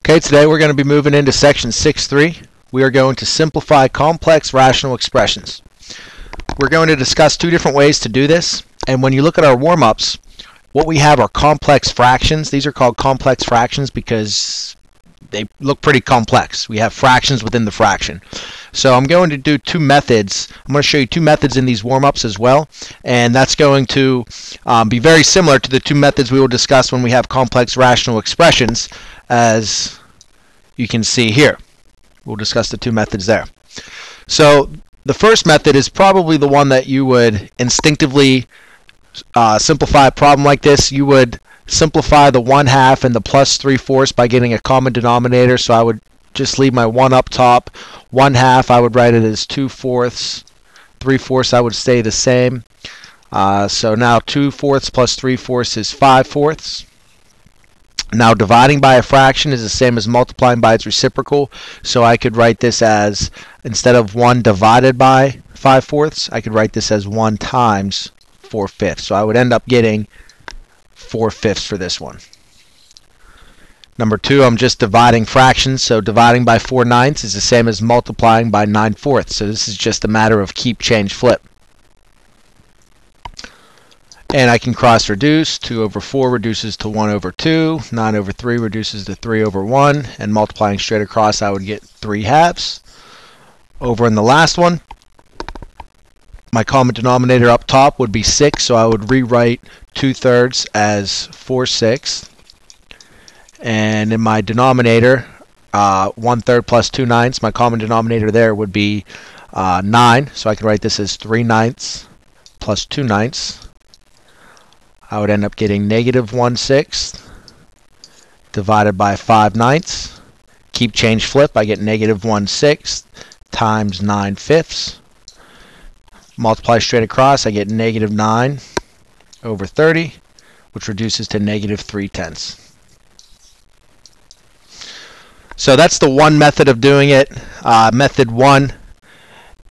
Okay, today we're going to be moving into section 6.3. We are going to simplify complex rational expressions. We're going to discuss two different ways to do this, and when you look at our warm-ups, what we have are complex fractions. These are called complex fractions because they look pretty complex. We have fractions within the fraction. So I'm going to do two methods. I'm going to show you two methods in these warm-ups as well, and that's going to be very similar to the two methods we will discuss when we have complex rational expressions, as you can see here. We'll discuss the two methods there. So the first method is probably the one that you would instinctively simplify a problem like this. You would simplify the 1/2 and the plus 3/4 by getting a common denominator. So I would just leave my 1 up top. 1/2 I would write it as 2/4. 3/4 I would stay the same. So now 2/4 plus 3/4 is 5/4. Now dividing by a fraction is the same as multiplying by its reciprocal. So I could write this as, instead of 1 divided by 5/4, I could write this as 1 times 4/5. So I would end up getting 4/5 for this one. Number 2, I'm just dividing fractions. So dividing by 4/9 is the same as multiplying by 9/4. So this is just a matter of keep, change, flip. And I can cross reduce. 2/4 reduces to 1/2. 9/3 reduces to 3/1. And multiplying straight across, I would get 3/2. Over in the last one, my common denominator up top would be 6. So I would rewrite 2/3 as 4/6. And in my denominator, 1/3 plus 2/9, my common denominator there would be 9. So I can write this as 3/9 plus 2/9. I would end up getting -1/6 divided by 5/9. Keep, change, flip. I get -1/6 times 9/5. Multiply straight across. I get -9/30, which reduces to -3/10. So that's the one method of doing it, method 1.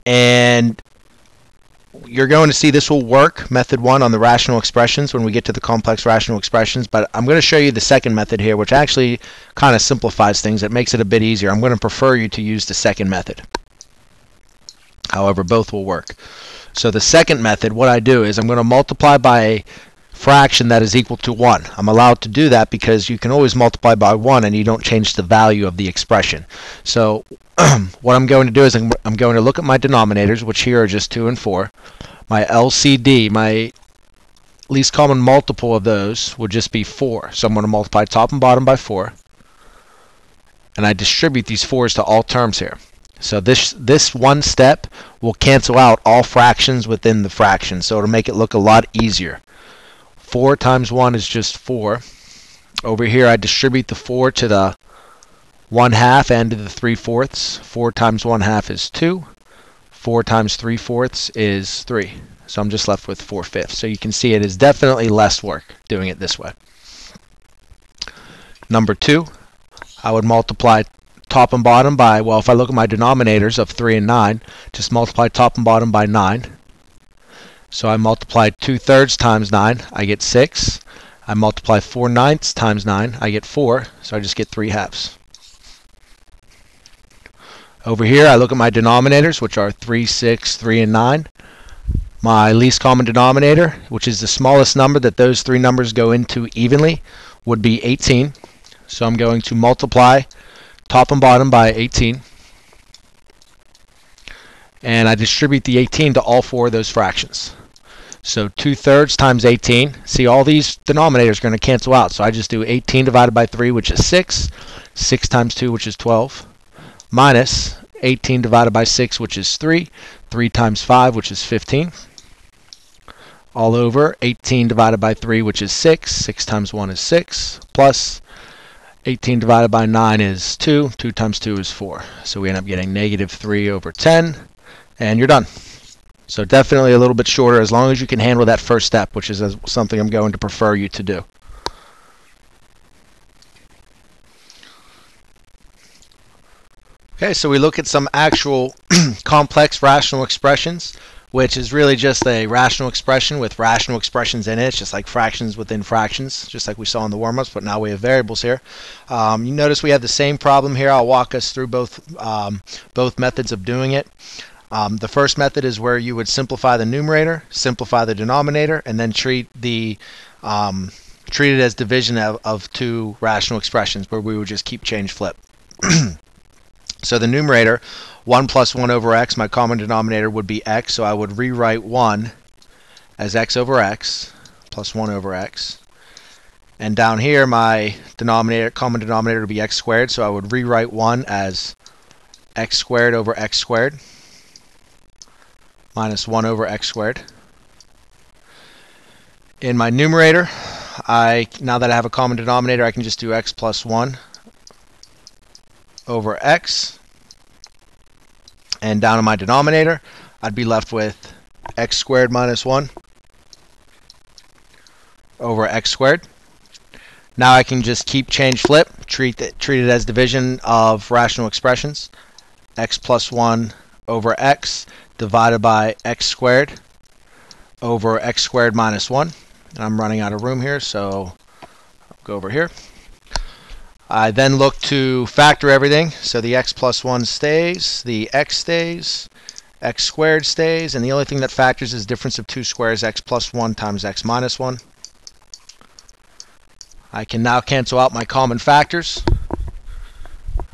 And you're going to see this will work, method 1, on the rational expressions when we get to the complex rational expressions. But I'm going to show you the second method here, which actually kind of simplifies things. It makes it a bit easier. I'm going to prefer you to use the second method. However, both will work. So the second method, what I do is I'm going to multiply by a fraction that is equal to 1. I'm allowed to do that because you can always multiply by 1 and you don't change the value of the expression. So what I'm going to do is I'm going to look at my denominators, which here are just 2 and 4. My LCD, my least common multiple of those, would just be 4. So I'm going to multiply top and bottom by 4. And I distribute these 4s to all terms here. So this one step will cancel out all fractions within the fraction. So it'll make it look a lot easier. 4 times 1 is just 4. Over here I distribute the 4 to the 1/2 and to the 3/4. 4 times 1/2 is 2. 4 times 3/4 is 3. So I'm just left with 4/5. So you can see it is definitely less work doing it this way. Number 2, I would multiply top and bottom by, well, if I look at my denominators of 3 and 9, just multiply top and bottom by 9. So I multiply 2/3 times 9, I get 6. I multiply 4/9 times 9, I get 4. So I just get 3/2. Over here, I look at my denominators, which are 3, 6, 3, and 9. My least common denominator, which is the smallest number that those three numbers go into evenly, would be 18. So I'm going to multiply top and bottom by 18. And I distribute the 18 to all 4 of those fractions. So 2/3 times 18. See, all these denominators are going to cancel out. So I just do 18 divided by 3, which is 6. 6 times 2, which is 12. Minus 18 divided by 6, which is 3. 3 times 5, which is 15. All over 18 divided by 3, which is 6. 6 times 1 is 6. Plus 18 divided by 9 is 2. 2 times 2 is 4. So we end up getting -3/10. And you're done. So definitely a little bit shorter, as long as you can handle that first step, which is something I'm going to prefer you to do. Okay, so we look at some actual complex rational expressions. which is really just a rational expression with rational expressions in it. It's just like fractions within fractions, just like we saw in the warm-ups, but now we have variables here. You notice we have the same problem here. I'll walk us through both methods of doing it. The first method is where you would simplify the numerator, simplify the denominator, and then treat it as division of two rational expressions, where we would just keep change flip. So the numerator, 1 plus 1 over x, my common denominator would be x, so I would rewrite 1 as x over x plus 1 over x. And down here, my common denominator would be x squared, so I would rewrite 1 as x squared over x squared minus 1 over x squared. In my numerator, now that I have a common denominator, I can just do x plus 1 over x, and down in my denominator I'd be left with x squared minus 1 over x squared. Now I can just keep change flip, treat it as division of rational expressions. X plus 1 over x divided by x squared over x squared minus 1. And I'm running out of room here, so I'll go over here. I then look to factor everything, so the x plus 1 stays, the x stays, x squared stays, and the only thing that factors is difference of two squares, x plus 1 times x minus 1. I can now cancel out my common factors,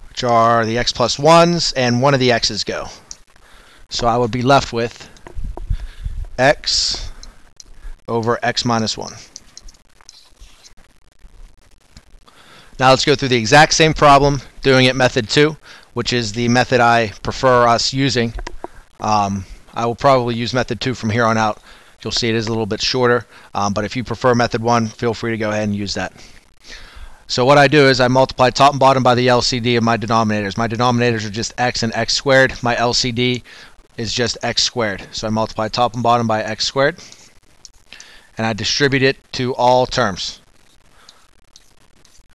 which are the x plus 1s, and one of the x's go. So I would be left with x over x minus 1. Now let's go through the exact same problem, doing it method 2, which is the method I prefer us using. I will probably use method 2 from here on out. You'll see it is a little bit shorter, but if you prefer method 1, feel free to go ahead and use that. So what I do is I multiply top and bottom by the LCD of my denominators. My denominators are just x and x squared. My LCD is just x squared. So I multiply top and bottom by x squared, and I distribute it to all terms.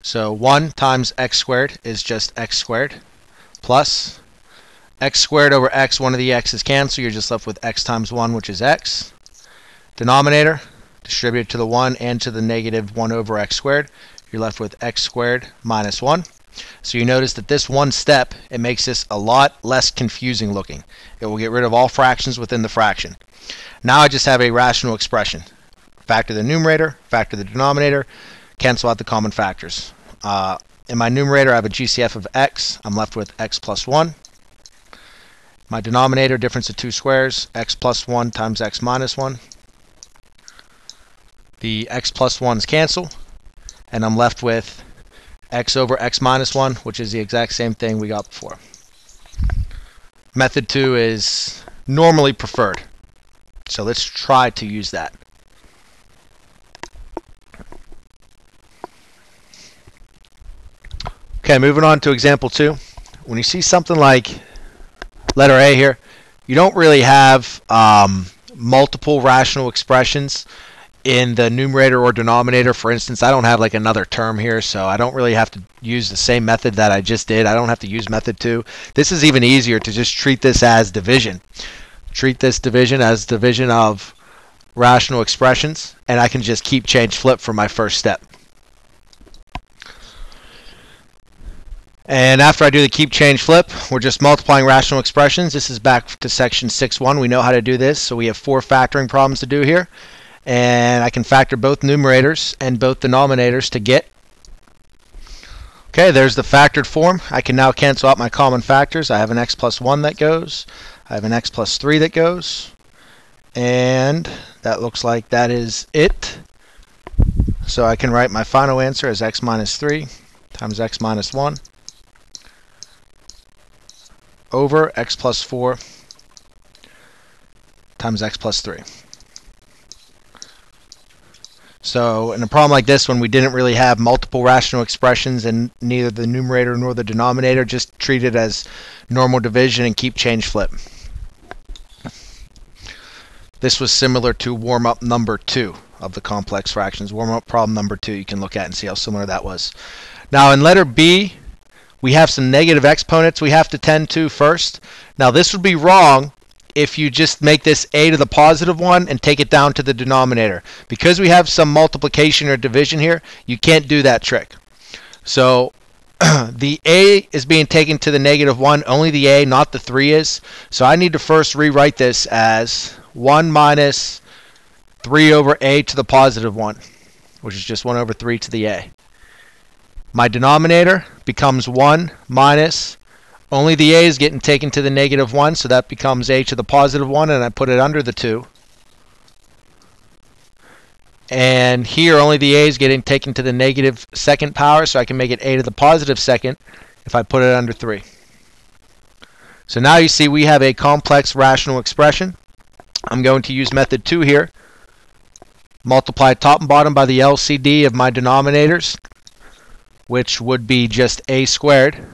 So 1 times x squared is just x squared, plus x squared over x, one of the x's cancel, you're just left with x times 1, which is x. Denominator, distribute to the 1 and to the negative 1 over x squared, you're left with x squared minus 1. So you notice that this one step, it makes this a lot less confusing looking. It will get rid of all fractions within the fraction. Now I just have a rational expression. Factor the numerator, factor the denominator, cancel out the common factors. In my numerator, I have a GCF of x. I'm left with x plus 1. My denominator, difference of two squares, x plus 1 times x minus 1. The x plus 1's cancel, and I'm left with x over x minus 1, which is the exact same thing we got before. Method 2 is normally preferred, so let's try to use that. Okay, moving on to example 2. When you see something like letter A here, you don't really have multiple rational expressions in the numerator or denominator. For instance, I don't have like another term here, so I don't really have to use the same method that I just did. I don't have to use method 2. This is even easier to just treat this as division. Treat this division as division of rational expressions, and I can just keep change flip for my first step. And after I do the keep change flip, we're just multiplying rational expressions. This is back to section 6.1. We know how to do this, so we have 4 factoring problems to do here. And I can factor both numerators and both denominators to get. Okay, there's the factored form. I can now cancel out my common factors. I have an x plus 1 that goes. I have an x plus 3 that goes. And that looks like that is it. So I can write my final answer as x minus 3 times x minus 1 over x plus 4 times x plus 3. So in a problem like this, when we didn't really have multiple rational expressions and neither the numerator nor the denominator, just treat it as normal division and keep change flip. This was similar to warm-up number 2 of the complex fractions. Warm-up problem number 2 you can look at and see how similar that was. Now in letter B, we have some negative exponents we have to tend to first. Now this would be wrong if you just make this a to the positive 1 and take it down to the denominator. Because we have some multiplication or division here, you can't do that trick. So the a is being taken to the negative 1, only the a, not the 3 is. So I need to first rewrite this as 1 minus 3 over a to the positive 1, which is just 1 over 3 to the a. My denominator becomes 1 minus, only the a is getting taken to the negative 1, so that becomes a to the positive 1, and I put it under the 2. And here only the a is getting taken to the negative second power, so I can make it a to the positive second if I put it under 3. So now you see we have a complex rational expression. I'm going to use method 2 here. Multiply top and bottom by the LCD of my denominators, which would be just a squared.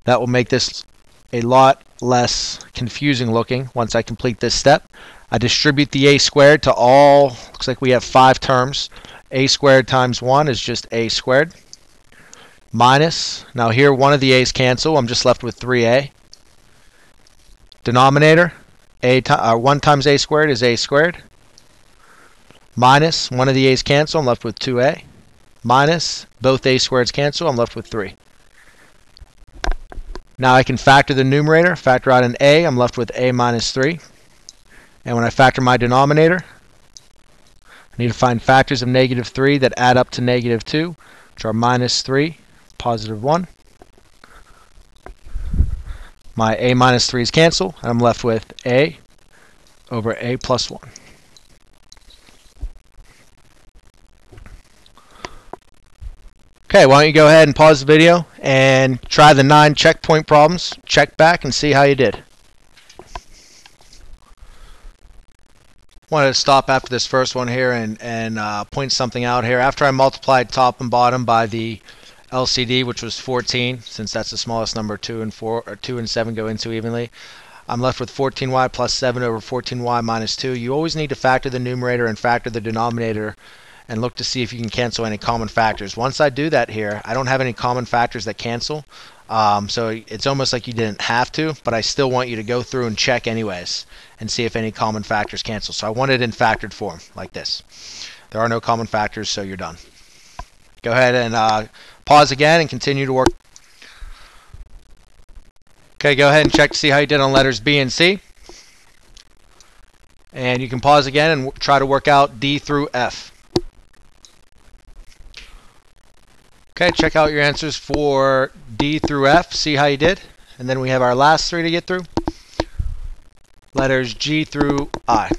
That will make this a lot less confusing looking once I complete this step. I distribute the a squared to all, looks like we have 5 terms. A squared times 1 is just a squared. Minus, now here one of the a's cancel, I'm just left with 3a. Denominator, 1 times a squared is a squared. Minus, one of the a's cancel, I'm left with 2a. Minus, both a squareds cancel, I'm left with 3. Now I can factor the numerator, factor out an a, I'm left with a minus 3. And when I factor my denominator, I need to find factors of negative 3 that add up to negative 2, which are minus 3, positive 1. My a minus 3's cancel, and I'm left with a over a plus 1. Okay, why don't you go ahead and pause the video and try the 9 checkpoint problems, check back and see how you did. Wanted to stop after this first one here and point something out here. After I multiplied top and bottom by the LCD, which was 14, since that's the smallest number, 2 and 7 go into evenly, I'm left with 14y plus 7 over 14y minus 2. You always need to factor the numerator and factor the denominator and look to see if you can cancel any common factors. Once I do that here, I don't have any common factors that cancel, so it's almost like you didn't have to, but I still want you to go through and check anyways and see if any common factors cancel. So I want it in factored form like this. There are no common factors, so you're done. Go ahead and pause again and continue to work. Okay, go ahead and check to see how you did on letters B and C. And you can pause again and try to work out D through F. Okay, check out your answers for D through F, see how you did. And then we have our last 3 to get through. Letters G through I.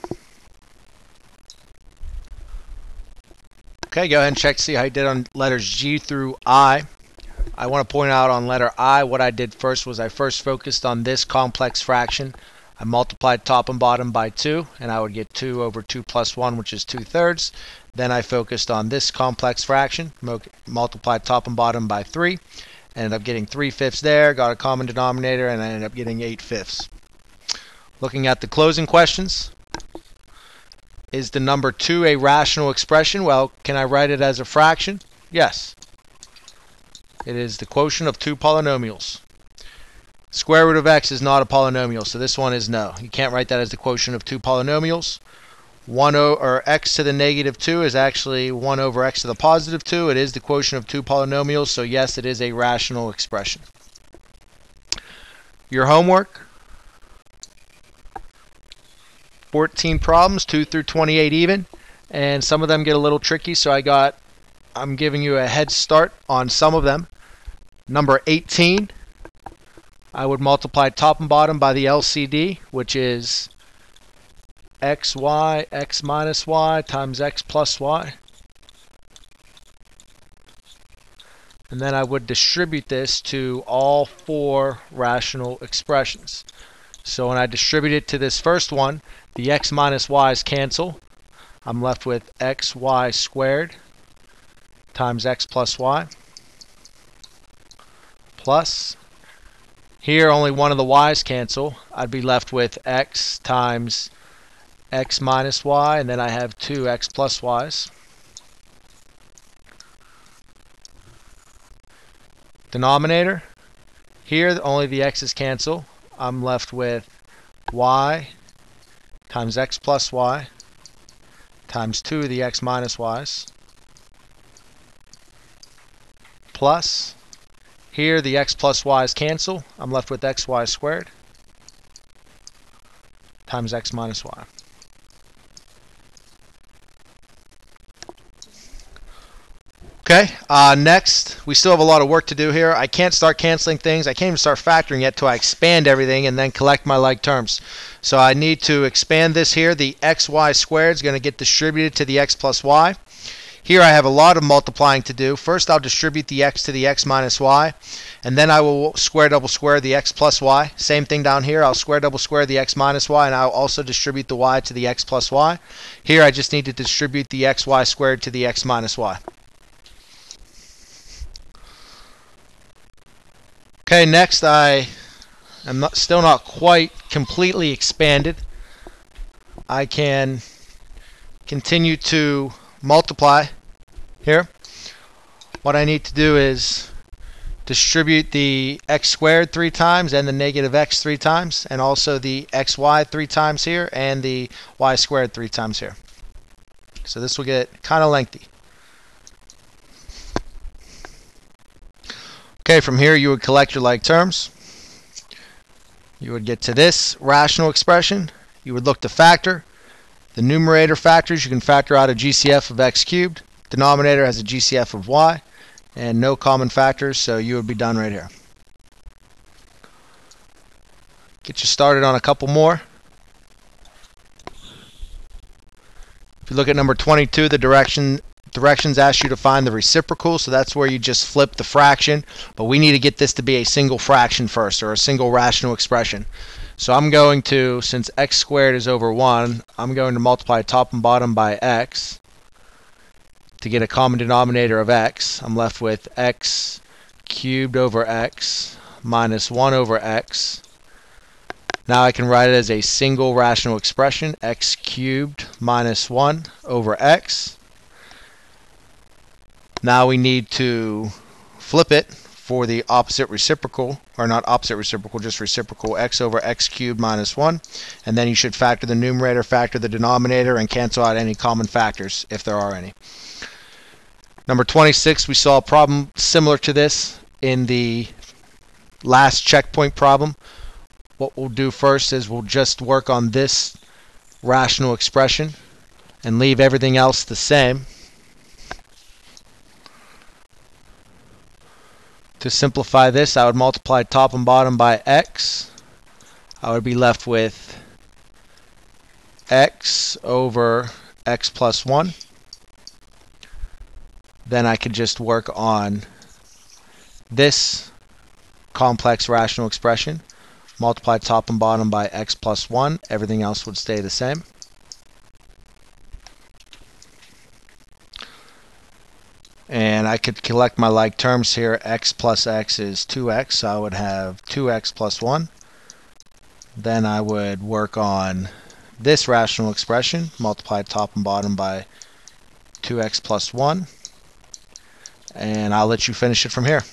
Okay, go ahead and check to see how you did on letters G through I. I want to point out on letter I, what I did first was I first focused on this complex fraction. I multiplied top and bottom by 2, and I would get 2 over 2 plus 1, which is 2/3. Then I focused on this complex fraction, multiplied top and bottom by 3, ended up getting 3/5 there, got a common denominator, and I ended up getting 8/5. Looking at the closing questions, is the number 2 a rational expression? Well, can I write it as a fraction? Yes. It is the quotient of 2 polynomials. Square root of x is not a polynomial, so this one is no. You can't write that as the quotient of 2 polynomials. 1 over x to the negative 2 is actually 1 over x to the positive 2. It is the quotient of 2 polynomials, so yes, it is a rational expression. Your homework, 14 problems, 2 through 28 even, and some of them get a little tricky, so I'm giving you a head start on some of them. Number 18, I would multiply top and bottom by the LCD, which is xy, x minus y times x plus y. And then I would distribute this to all 4 rational expressions. So when I distribute it to this first one, the x minus y's cancel. I'm left with xy squared times x plus y plus, here only one of the y's cancel. I'd be left with x times x minus y, and then I have 2x plus y's. Denominator, here only the x's cancel. I'm left with y times x plus y times 2 of the x minus y's plus, here the x plus y's cancel. I'm left with xy squared times x minus y. Okay, next, we still have a lot of work to do here. I can't start canceling things. I can't even start factoring yet till I expand everything and then collect my like terms. So I need to expand this here. The xy squared is going to get distributed to the x plus y. Here I have a lot of multiplying to do. First I'll distribute the x to the x minus y, and then I will square double square the x plus y. Same thing down here. I'll square double square the x minus y, and I'll also distribute the y to the x plus y. Here I just need to distribute the xy squared to the x minus y. Okay, next I am still not quite completely expanded. I can continue to multiply here. What I need to do is distribute the x squared 3 times and the negative x 3 times, and also the xy 3 times here and the y squared 3 times here. So this will get kind of lengthy. Okay, from here you would collect your like terms. You would get to this rational expression. You would look to factor. The numerator factors, you can factor out a GCF of x cubed. Denominator has a GCF of y, and no common factors, so you would be done right here. Get you started on a couple more. If you look at number 22, the directions ask you to find the reciprocal, so that's where you just flip the fraction, but we need to get this to be a single fraction first, or a single rational expression. So I'm going to, since x squared is over 1, I'm going to multiply top and bottom by x to get a common denominator of x. I'm left with x cubed over x minus 1 over x. Now I can write it as a single rational expression, x cubed minus 1 over x. Now we need to flip it for the opposite reciprocal, or not opposite reciprocal, just reciprocal, x over x cubed minus 1. And then you should factor the numerator, factor the denominator, and cancel out any common factors if there are any. Number 26, we saw a problem similar to this in the last checkpoint problem. What we'll do first is we'll just work on this rational expression and leave everything else the same. To simplify this, I would multiply top and bottom by x. I would be left with x over x plus 1. Then I could just work on this complex rational expression. Multiply top and bottom by x plus 1. Everything else would stay the same. And I could collect my like terms here. X plus x is 2x, so I would have 2x plus 1. Then I would work on this rational expression, multiply top and bottom by 2x plus 1. And I'll let you finish it from here.